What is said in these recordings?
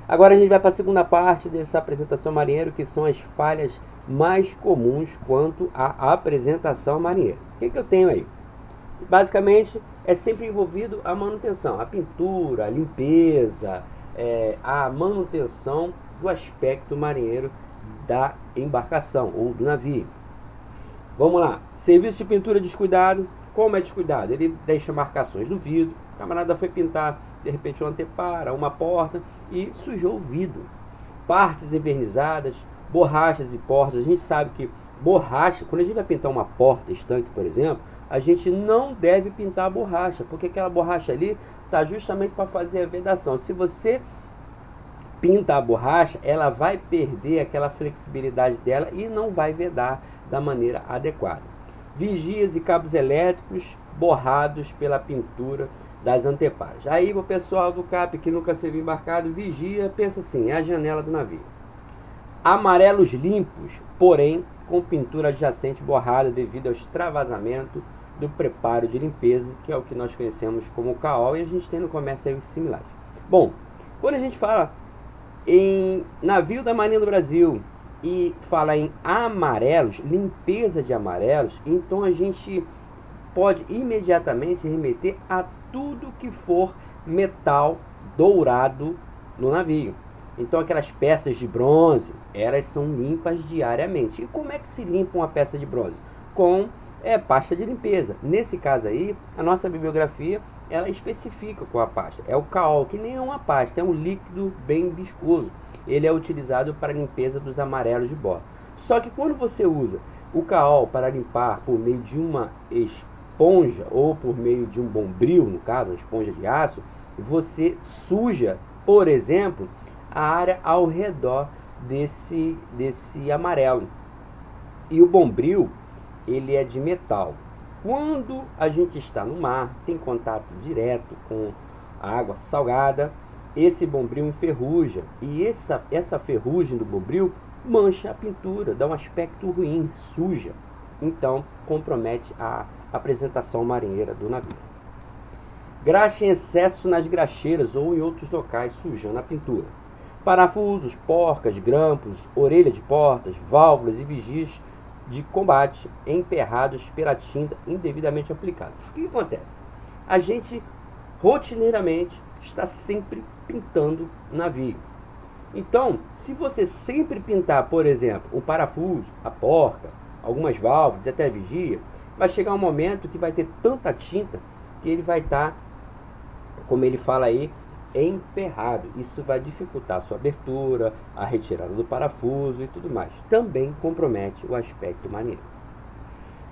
Agora a gente vai para a segunda parte dessa apresentação marinheiro, que são as falhas mais comuns quanto à apresentação marinheira. O que eu tenho aí? Basicamente é sempre envolvido a manutenção, a pintura, a limpeza, a manutenção do aspecto marinheiro da embarcação ou do navio. Vamos lá, serviço de pintura descuidado. Como é descuidado? Ele deixa marcações no vidro, o camarada foi pintar de repente um antepara, uma porta e sujou o vidro. Partes envernizadas, borrachas e portas. A gente sabe que borracha, quando a gente vai pintar uma porta estanque, por exemplo, a gente não deve pintar a borracha, porque aquela borracha ali está justamente para fazer a vedação. Se você pinta a borracha, ela vai perder aquela flexibilidade dela e não vai vedar da maneira adequada. Vigias e cabos elétricos borrados pela pintura das anteparas. Aí o pessoal do CAP que nunca se viu embarcado, vigia, pensa assim, é a janela do navio. Amarelos limpos, porém com pintura adjacente borrada devido ao extravasamento do preparo de limpeza, que é o que nós conhecemos como caol, e a gente tem no comércio aí similares. Bom, quando a gente fala em navio da Marinha do Brasil e fala em amarelos, limpeza de amarelos, então a gente pode imediatamente remeter a tudo que for metal dourado no navio. Então aquelas peças de bronze, elas são limpas diariamente. E como é que se limpa uma peça de bronze? Com pasta de limpeza. Nesse caso aí, a nossa bibliografia, ela especifica com a pasta. É o caol, que nem é uma pasta, é um líquido bem viscoso. Ele é utilizado para a limpeza dos amarelos de bordo. Só que quando você usa o caol para limpar por meio de uma esponja ou por meio de um bombril, no caso, uma esponja de aço, você suja, por exemplo, a área ao redor desse amarelo. E o bombril, ele é de metal. Quando a gente está no mar, tem contato direto com a água salgada, esse bombril enferruja. E essa ferrugem do bombril mancha a pintura, dá um aspecto ruim, suja. Então, compromete a apresentação marinheira do navio. Graxa em excesso nas graxeiras ou em outros locais, sujando a pintura. Parafusos, porcas, grampos, orelha de portas, válvulas e vigias de combate emperrados pela tinta indevidamente aplicada. O que acontece? A gente rotineiramente está sempre pintando navio. Então, se você sempre pintar, por exemplo, o parafuso, a porca, algumas válvulas, até a vigia, vai chegar um momento que vai ter tanta tinta que ele vai estar, como ele fala aí, emperrado. Isso vai dificultar a sua abertura, a retirada do parafuso e tudo mais. Também compromete o aspecto marinheiro.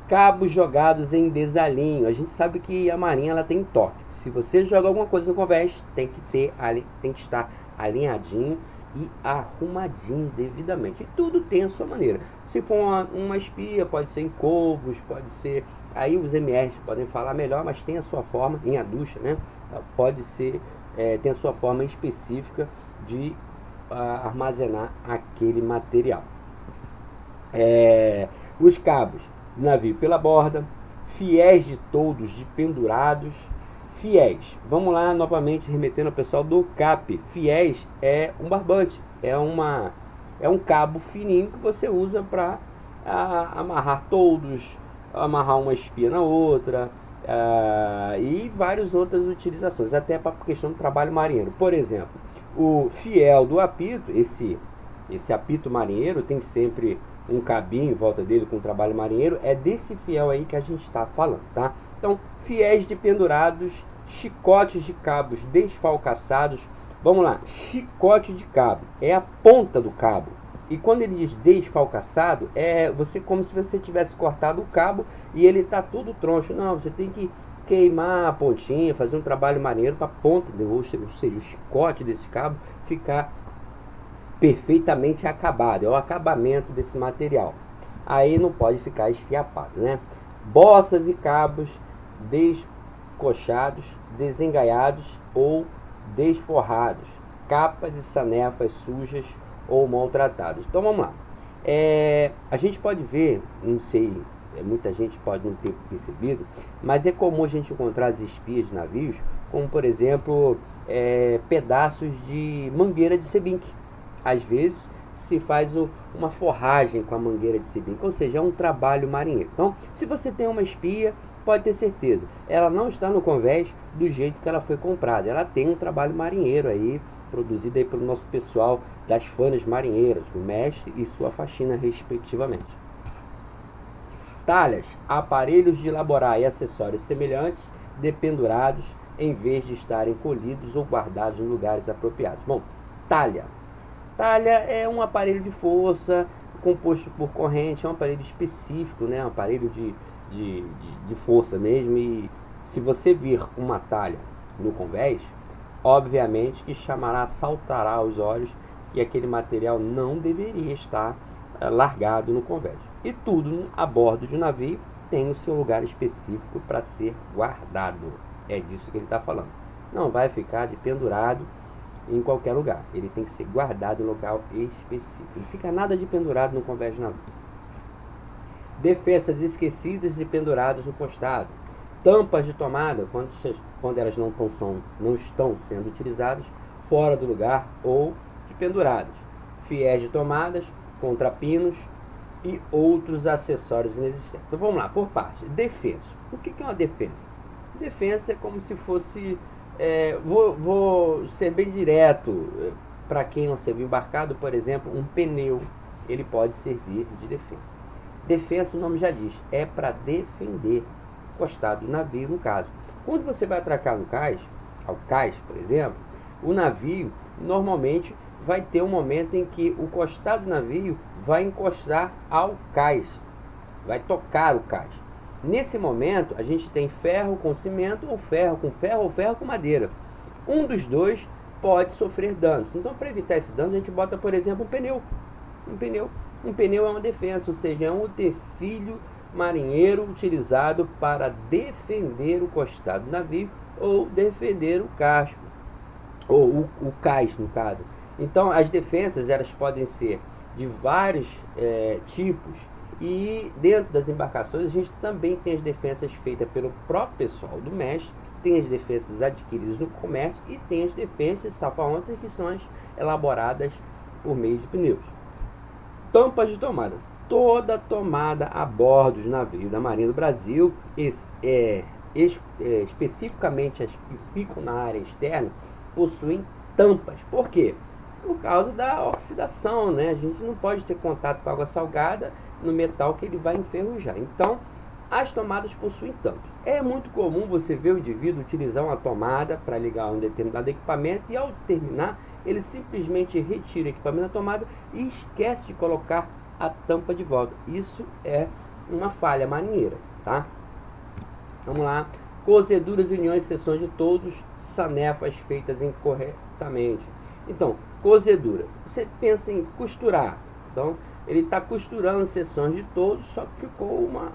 Cabos jogados em desalinho. A gente sabe que a marinha ela tem toque. Se você joga alguma coisa no convés, tem que estar alinhadinho e arrumadinho devidamente. E tudo tem a sua maneira. Se for uma espia, pode ser em covos, pode ser... Aí os MRs podem falar melhor, mas tem a sua forma, em aducha, né? Pode ser... tem a sua forma específica de armazenar aquele material. Os cabos do navio pela borda, fiéis de toldos de pendurados. Fiéis, vamos lá novamente remetendo ao pessoal do CAP. Fiéis é um barbante, é um cabo fininho que você usa para amarrar toldos, amarrar uma espia na outra, e várias outras utilizações, até para a questão do trabalho marinheiro. Por exemplo, o fiel do apito, esse apito marinheiro tem sempre um cabinho em volta dele com o trabalho marinheiro, é desse fiel aí que a gente está falando, tá? Então, fiéis de pendurados, chicotes de cabos desfalcaçados. Vamos lá, chicote de cabo é a ponta do cabo. E quando ele diz desfalcaçado, é como se você tivesse cortado o cabo e ele está todo troncho. Não, você tem que queimar a pontinha, fazer um trabalho maneiro para a ponta, ou seja, o chicote desse cabo ficar perfeitamente acabado. É o acabamento desse material. Aí não pode ficar esfiapado, né? Boças e cabos descochados, desengaiados ou desforrados. Capas e sanefas sujas ou maltratados. Então vamos lá. A gente pode ver, não sei, muita gente pode não ter percebido, mas é comum a gente encontrar as espias de navios, como por exemplo, pedaços de mangueira de sebinque. Às vezes se faz uma forragem com a mangueira de sebinque, ou seja, é um trabalho marinheiro. Então, se você tem uma espia, pode ter certeza, ela não está no convés do jeito que ela foi comprada. Ela tem um trabalho marinheiro aí, produzido aí pelo nosso pessoal das fanas marinheiras, do mestre e sua faxina, respectivamente. Talhas, aparelhos de laborar e acessórios semelhantes, dependurados, em vez de estarem colhidos ou guardados em lugares apropriados. Bom, talha. Talha é um aparelho de força composto por corrente, é um aparelho específico, né? Um aparelho de força mesmo. E se você vir uma talha no convés, obviamente que saltará aos olhos que aquele material não deveria estar largado no convés. E tudo a bordo de um navio tem o seu lugar específico para ser guardado. É disso que ele está falando. Não vai ficar de pendurado em qualquer lugar. Ele tem que ser guardado em local específico. Não fica nada de pendurado no convés de navio. Defensas esquecidas e penduradas no costado. Tampas de tomada, quando elas não estão sendo utilizadas, fora do lugar ou penduradas. Fiéis de tomadas, contrapinos e outros acessórios inexistentes. Então vamos lá, por parte. Defesa. O que é uma defesa? Defesa é como se fosse... vou ser bem direto. Para quem não serviu embarcado, por exemplo, um pneu, ele pode servir de defesa. Defesa, o nome já diz, é para defender o costado do navio, no caso. Quando você vai atracar no cais, ao cais, por exemplo, o navio normalmente vai ter um momento em que o costado do navio vai encostar ao cais, vai tocar o cais. Nesse momento, a gente tem ferro com cimento, ou ferro com ferro, ou ferro com madeira. Um dos dois pode sofrer danos. Então, para evitar esse dano, a gente bota, por exemplo, um pneu. Um pneu é uma defesa, ou seja, é um utensílio marinheiro utilizado para defender o costado do navio ou defender o casco, ou o cais, no caso. Então, as defensas, elas podem ser de vários tipos. E dentro das embarcações a gente também tem as defensas feitas pelo próprio pessoal do mestre, tem as defensas adquiridas no comércio e tem as defensas salva-onças, que são as elaboradas por meio de pneus. Tampas de tomada. Toda tomada a bordo de navio da Marinha do Brasil, especificamente as que ficam na área externa, possuem tampas. Por quê? Por causa da oxidação, né? A gente não pode ter contato com água salgada no metal, que ele vai enferrujar. Então, as tomadas possuem tampas. É muito comum você ver o indivíduo utilizar uma tomada para ligar um determinado equipamento e, ao terminar, ele simplesmente retira o equipamento da tomada e esquece de colocar a tampa de volta. Isso é uma falha marinheira, tá? Vamos lá. Cozeduras, uniões, seções de todos, sanefas feitas incorretamente. Então, cozedura. Você pensa em costurar. Então, ele está costurando seções de todos, só que ficou uma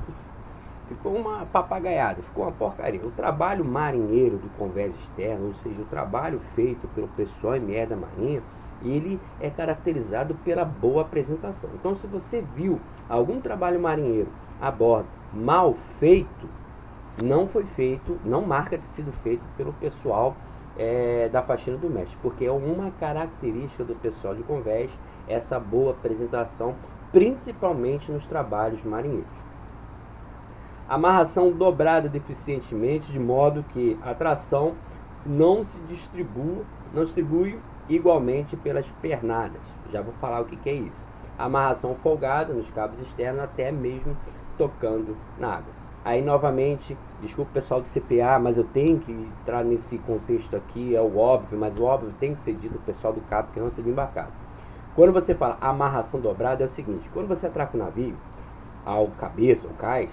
papagaiada, ficou uma porcaria. O trabalho marinheiro do convés externo, ou seja, o trabalho feito pelo pessoal ME da Marinha, ele é caracterizado pela boa apresentação. Então, se você viu algum trabalho marinheiro a bordo mal feito, não foi feito, não marca ter sido feito pelo pessoal da faxina do mestre, porque é uma característica do pessoal de convés essa boa apresentação, principalmente nos trabalhos marinheiros. Amarração dobrada deficientemente, de modo que a tração não se distribui igualmente pelas pernadas. Já vou falar o que é isso. Amarração folgada nos cabos externos, até mesmo tocando na água. Aí, novamente, desculpa o pessoal do CPA, mas eu tenho que entrar nesse contexto aqui, é o óbvio, mas o óbvio tem que ser dito ao pessoal do cabo que não se embarcado. Quando você fala amarração dobrada, é o seguinte: quando você atraca o navio ao cabeça, ao cais,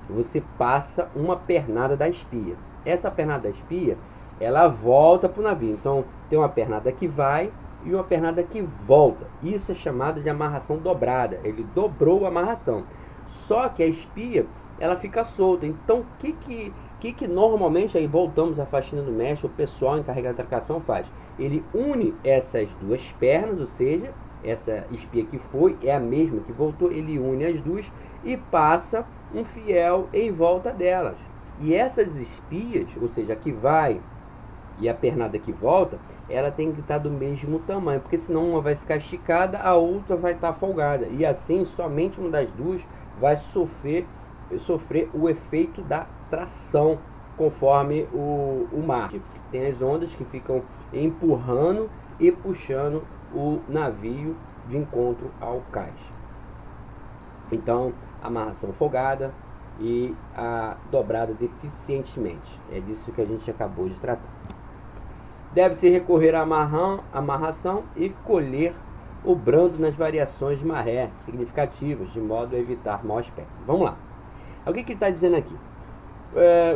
você passa uma pernada da espia. Essa pernada da espia, ela volta para o navio. Então, tem uma pernada que vai e uma pernada que volta. Isso é chamado de amarração dobrada. Ele dobrou a amarração. Só que a espia, ela fica solta. Então, o que normalmente, aí voltamos à faxina do mestre, o pessoal encarregado da atracação faz? Ele une essas duas pernas, ou seja, essa espia que foi é a mesma que voltou, ele une as duas e passa um fiel em volta delas. E essas espias, ou seja, a que vai e a pernada que volta, ela tem que estar do mesmo tamanho, porque senão uma vai ficar esticada, a outra vai estar folgada, e assim somente uma das duas vai sofrer o efeito da tração, conforme o mar. Tem as ondas que ficam empurrando e puxando o navio de encontro ao cais. Então, amarração folgada e a dobrada deficientemente. É disso que a gente acabou de tratar. Deve-se recorrer à amarração e colher o brando nas variações de maré significativas, de modo a evitar mau aspecto. Vamos lá. O que ele está dizendo aqui?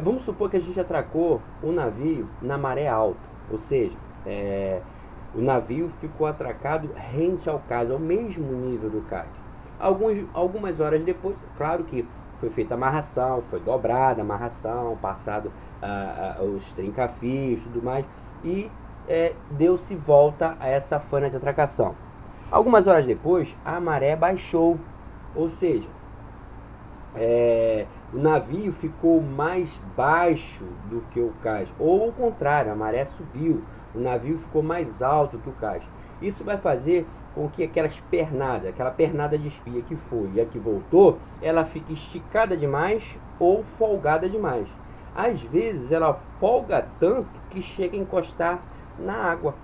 Vamos supor que a gente atracou o navio na maré alta, ou seja, o navio ficou atracado rente ao cais, ao mesmo nível do cais. Algumas horas depois, claro que foi feita a amarração, foi dobrada a amarração, passado os trinca-fios e tudo mais, e deu-se volta a essa fana de atracação. Algumas horas depois, a maré baixou, ou seja, o navio ficou mais baixo do que o cais, ou ao contrário, a maré subiu, o navio ficou mais alto que o cais. Isso vai fazer com que aquela pernada de espia que foi e a que voltou, ela fique esticada demais ou folgada demais. Às vezes ela folga tanto que chega a encostar na água,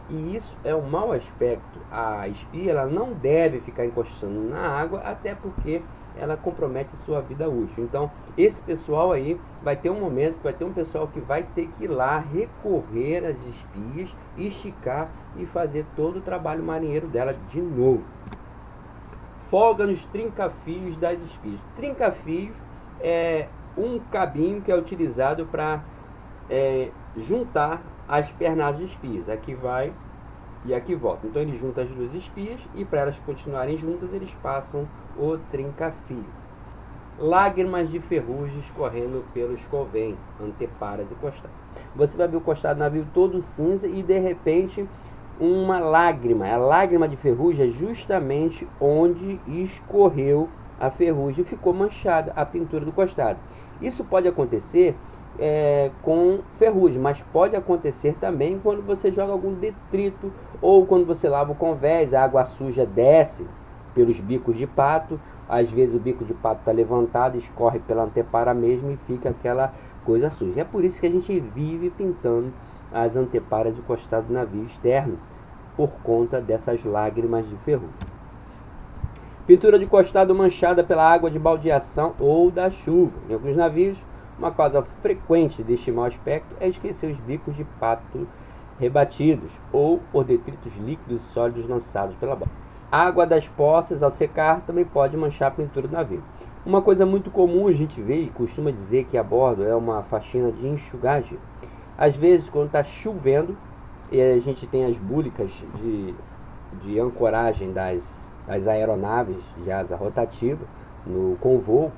e isso é um mau aspecto. A espia ela não deve ficar encostando na água, até porque ela compromete a sua vida útil. Então, esse pessoal aí vai ter um momento, vai ter um pessoal que vai ter que ir lá recorrer às espias, esticar e fazer todo o trabalho marinheiro dela de novo. Folga nos trinca-fios das espias. Trinca-fios é um cabinho que é utilizado para juntar as pernadas de espias. Aqui vai e aqui volta. Então ele junta as duas espias e para elas continuarem juntas eles passam o trinca-fio. Lágrimas de ferrugem escorrendo pelos covém, anteparas e costado. Você vai ver o costado do navio todo cinza e de repente uma lágrima. A lágrima de ferrugem é justamente onde escorreu a ferrugem e ficou manchada a pintura do costado. Isso pode acontecer com ferrugem, mas pode acontecer também quando você joga algum detrito ou quando você lava o convés, a água suja desce pelos bicos de pato, às vezes o bico de pato está levantado, escorre pela antepara mesmo e fica aquela coisa suja. É por isso que a gente vive pintando as anteparas e o costado do navio externo, por conta dessas lágrimas de ferrugem. Pintura de costado manchada pela água de baldeação ou da chuva. Em alguns navios, uma causa frequente deste mau aspecto é esquecer os bicos de pato rebatidos ou por detritos líquidos e sólidos lançados pela bola. A água das poças, ao secar, também pode manchar a pintura do navio. Uma coisa muito comum a gente vê e costuma dizer que a bordo é uma faxina de enxugar gelo. Às vezes, quando está chovendo, e a gente tem as búlicas de ancoragem das aeronaves de asa rotativa com voo.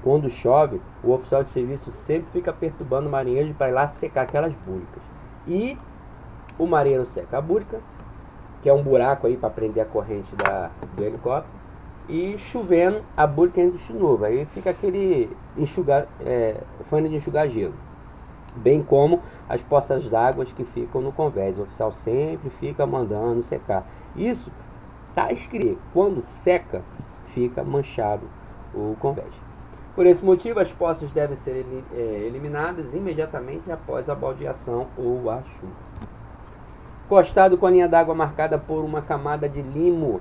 Quando chove, o oficial de serviço sempre fica perturbando o marinheiro para ir lá secar aquelas búlicas. E o marinheiro seca a búlica, que é um buraco aí para prender a corrente do helicóptero, e chovendo, a búlica entra de novo. Aí fica aquele fone de enxugar gelo. Bem como as poças d'água que ficam no convés. O oficial sempre fica mandando secar. Isso está escrito. Quando seca, fica manchado o convés. Por esse motivo, as poças devem ser eliminadas imediatamente após a baldeação ou a chuva. Costado com a linha d'água marcada por uma camada de limo.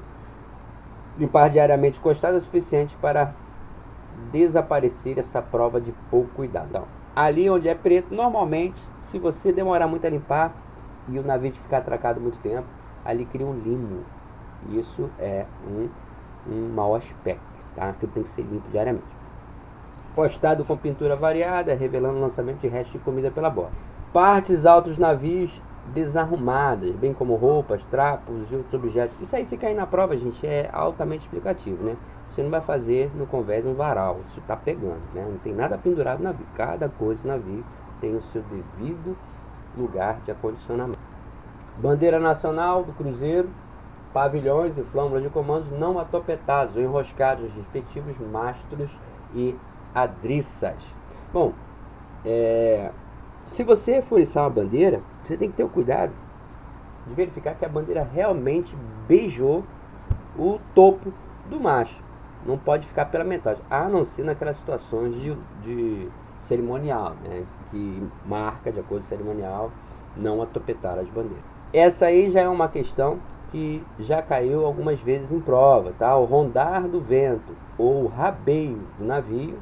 Limpar diariamente o costado é suficiente para desaparecer essa prova de pouco cuidado. Então, ali onde é preto, normalmente, se você demorar muito a limpar e o navio ficar atracado muito tempo, ali cria um limo. Isso é um mau aspecto, tá? Que tem que ser limpo diariamente. Costado com pintura variada, revelando o lançamento de restos de comida pela borda. Partes altas dos navios desarrumadas, bem como roupas, trapos e outros objetos. Isso aí, se cair na prova, gente, é altamente explicativo, né? Você não vai fazer no convés um varal, isso está pegando, né? Não tem nada pendurado no navio. Cada coisa no navio tem o seu devido lugar de acondicionamento. Bandeira nacional do cruzeiro, pavilhões e flâmulas de comandos não atopetados ou enroscados nos respectivos mastros e adriças. Bom, se você for içar uma bandeira, você tem que ter o cuidado de verificar que a bandeira realmente beijou o topo do mastro. Não pode ficar pela metade, a não ser naquelas situações de cerimonial, né, que marca, de acordo com o cerimonial, não atopetar as bandeiras. Essa aí já é uma questão que já caiu algumas vezes em prova, tá? O rondar do vento ou o rabeio do navio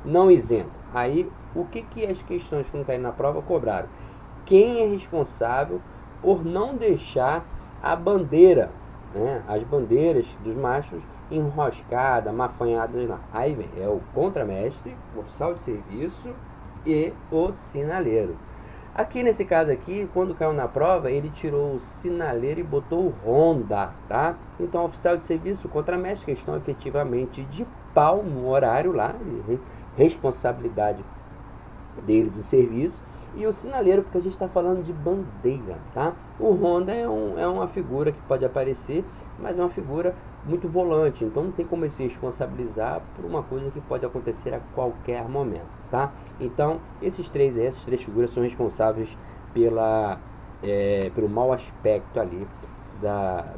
não isenta. Aí, o que as questões que não caíram na prova cobraram? Quem é responsável por não deixar a bandeira, né, as bandeiras dos mastros enroscadas, mafanhadas lá? Aí vem, é o contramestre, o oficial de serviço e o sinaleiro. Aqui nesse caso aqui, quando caiu na prova, ele tirou o sinaleiro e botou o ronda, tá? Então, o oficial de serviço, o contramestre, que estão efetivamente de pau no horário lá, responsabilidade deles o serviço, e o sinaleiro, porque a gente está falando de bandeira, tá? O ronda é uma figura que pode aparecer, mas é uma figura muito volante, então não tem como ele se responsabilizar por uma coisa que pode acontecer a qualquer momento, tá? Então, essas três figuras são responsáveis pelo mau aspecto ali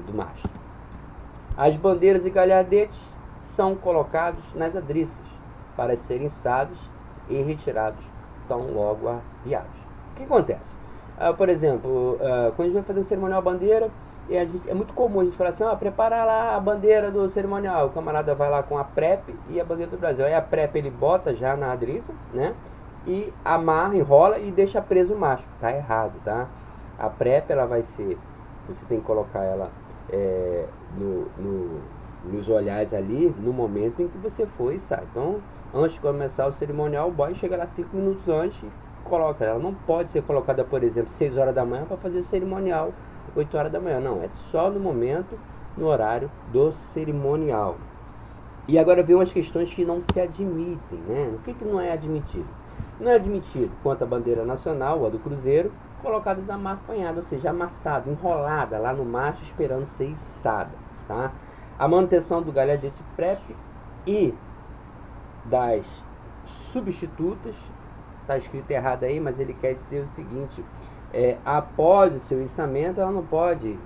do mastro. As bandeiras e galhardetes são colocados nas adriças para serem içados e retirados tão logo arriados. O que acontece? Por exemplo, quando a gente vai fazer o cerimonial bandeira, é muito comum a gente falar assim, preparar lá a bandeira do cerimonial. O camarada vai lá com a PrEP e a bandeira do Brasil. Aí a PrEP ele bota já na adriça, né? E amarra, enrola e deixa preso o macho. Tá errado, tá? A PrEP ela vai ser, você tem que colocar ela nos olhares ali no momento em que você for e sai. Então, antes de começar o cerimonial, o boy chega lá 5 minutos antes e coloca. Ela não pode ser colocada, por exemplo, 6 horas da manhã para fazer o cerimonial 8 horas da manhã. Não, é só no momento, no horário do cerimonial. E agora vem umas questões que não se admitem, né? O que não é admitido? Não é admitido quanto a bandeira nacional, ou a do cruzeiro, colocadas amafanhadas, ou seja, amassada, enrolada lá no macho, esperando ser içada, tá? A manutenção do galhardete PrEP e das substitutas, está escrito errado aí, mas ele quer dizer o seguinte: após o seu içamento, ela não pode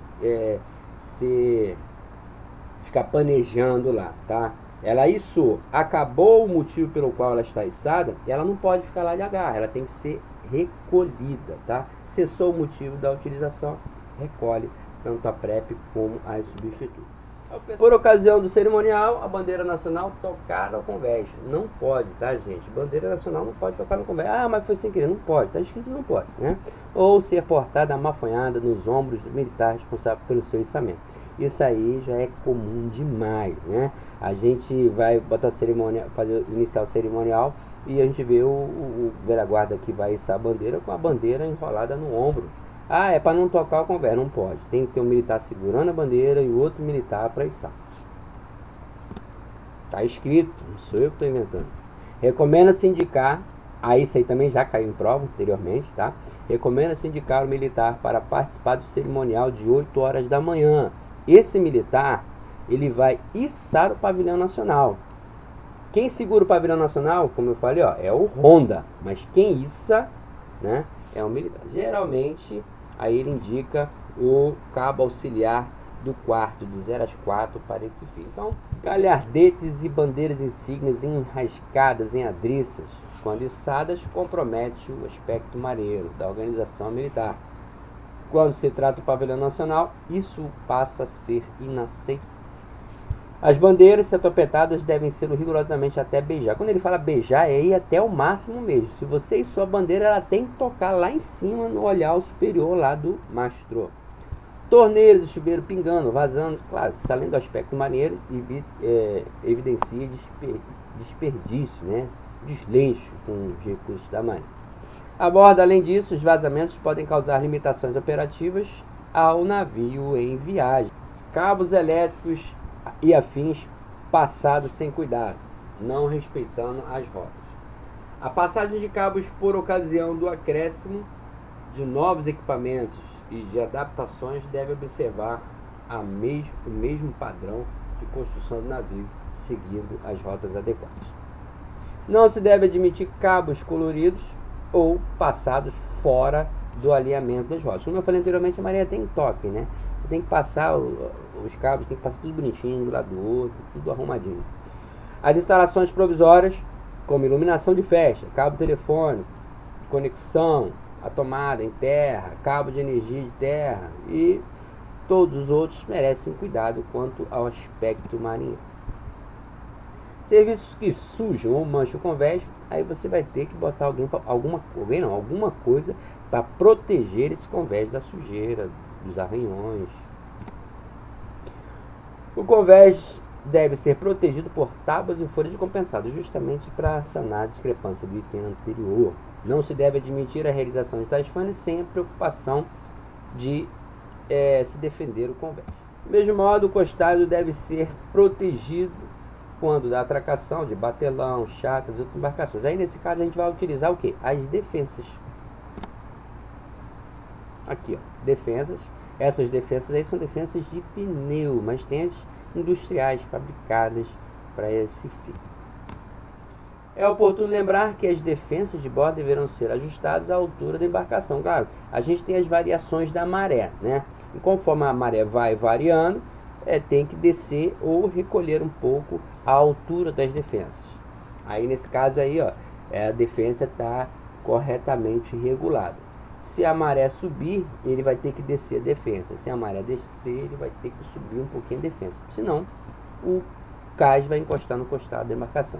ficar panejando lá, tá? Ela içou, acabou o motivo pelo qual ela está içada, ela não pode ficar lá de agarra, ela tem que ser recolhida, tá? Cessou o motivo da utilização, recolhe tanto a PrEP como as substitutas. Por ocasião do cerimonial, a bandeira nacional tocar no convés. Não pode, tá, gente? Bandeira nacional não pode tocar no convés. Mas foi sem querer. Não pode. Tá escrito não pode, né? Ou ser portada amafanhada nos ombros do militar responsável pelo seu içamento. Isso aí já é comum demais, né? A gente vai botar cerimonial, iniciar o cerimonial e a gente vê o velha guarda que vai içar a bandeira com a bandeira enrolada no ombro. É para não tocar o convés. Não pode. Tem que ter um militar segurando a bandeira e o outro militar para içar. Tá escrito, não sou eu que estou inventando. Recomenda-se indicar, isso aí também já caiu em prova anteriormente, tá? Recomenda-se indicar o militar para participar do cerimonial de 8 horas da manhã. Esse militar, ele vai içar o pavilhão nacional. Quem segura o pavilhão nacional, como eu falei, é o ronda. Mas quem iça, né, é o militar. Geralmente, aí ele indica o cabo auxiliar do quarto, de 0 às 4, para esse fim. Então, galhardetes e bandeiras insígnias enrascadas em adriças, quando içadas, compromete o aspecto marinheiro da organização militar. Quando se trata do pavilhão nacional, isso passa a ser inaceitável. As bandeiras, se atopetadas, devem ser rigorosamente até beijar. Quando ele fala beijar, é ir até o máximo mesmo. Se você içou a bandeira, ela tem que tocar lá em cima, no olhar superior lá do mastro. Torneiros de chuveiro pingando, vazando. Claro, isso além do aspecto marinheiro, evidencia desperdício, né? Desleixo com os recursos da marinha. A bordo, além disso, os vazamentos podem causar limitações operativas ao navio em viagem. Cabos elétricos e afins passados sem cuidado, não respeitando as rotas. A passagem de cabos por ocasião do acréscimo de novos equipamentos e de adaptações deve observar o mesmo padrão de construção do navio, seguindo as rotas adequadas. Não se deve admitir cabos coloridos ou passados fora do alinhamento das rodas. Como eu falei anteriormente, a marinha tem toque, né? Você tem que passar os cabos, tem que passar tudo bonitinho, um do lado do outro, tudo arrumadinho. As instalações provisórias, como iluminação de festa, cabo telefônico, conexão, a tomada em terra, cabo de energia de terra e todos os outros merecem cuidado quanto ao aspecto marinheiro. Serviços que sujam ou mancham o convés, aí você vai ter que botar alguma coisa para proteger esse convés da sujeira, dos arranhões. O convés deve ser protegido por tábuas e folhas compensadas, justamente para sanar a discrepância do item anterior. Não se deve admitir a realização de tais fanes sem a preocupação de se defender o convés. Do mesmo modo, o costado deve ser protegido quando da atracação de batelão, chácaras e outras embarcações. Aí nesse caso a gente vai utilizar o que? As defensas. Aqui, ó, defensas. Essas defensas aí são defensas de pneu, mas tem as industriais fabricadas para esse fim. É oportuno lembrar que as defensas de bordo deverão ser ajustadas à altura da embarcação. Claro, a gente tem as variações da maré, né? E conforme a maré vai variando, tem que descer ou recolher um pouco a altura das defensas. Aí nesse caso aí, ó, a defensa está corretamente regulada. Se a maré subir, ele vai ter que descer a defensa. Se a maré descer, ele vai ter que subir um pouquinho a defensa. Senão, o cais vai encostar no costado da embarcação.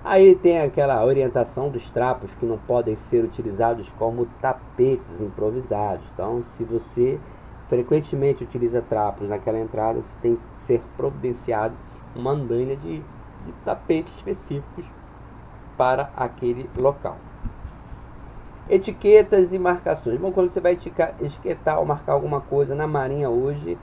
Aí tem aquela orientação dos trapos que não podem ser utilizados como tapetes improvisados. Então, se você frequentemente utiliza trapos naquela entrada, você tem que ser providenciado uma andaina de tapetes específicos para aquele local. Etiquetas e marcações. Bom, quando você vai etiquetar ou marcar alguma coisa na marinha hoje,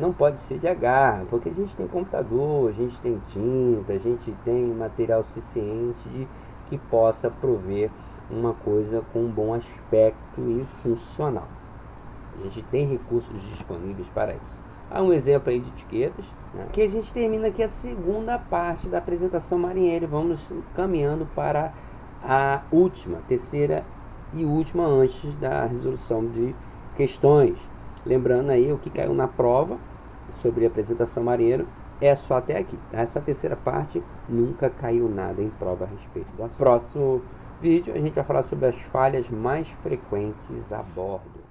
não pode ser de agarra, porque a gente tem computador, a gente tem tinta, a gente tem material suficiente que possa prover uma coisa com um bom aspecto e funcional. A gente tem recursos disponíveis para isso. Há um exemplo aí de etiquetas, né? Que a gente termina aqui a segunda parte da apresentação marinheira. Vamos caminhando para a terceira e última antes da resolução de questões. Lembrando aí o que caiu na prova sobre a apresentação marinheira é só até aqui. Essa terceira parte nunca caiu nada em prova a respeito. No próximo vídeo a gente vai falar sobre as falhas mais frequentes a bordo.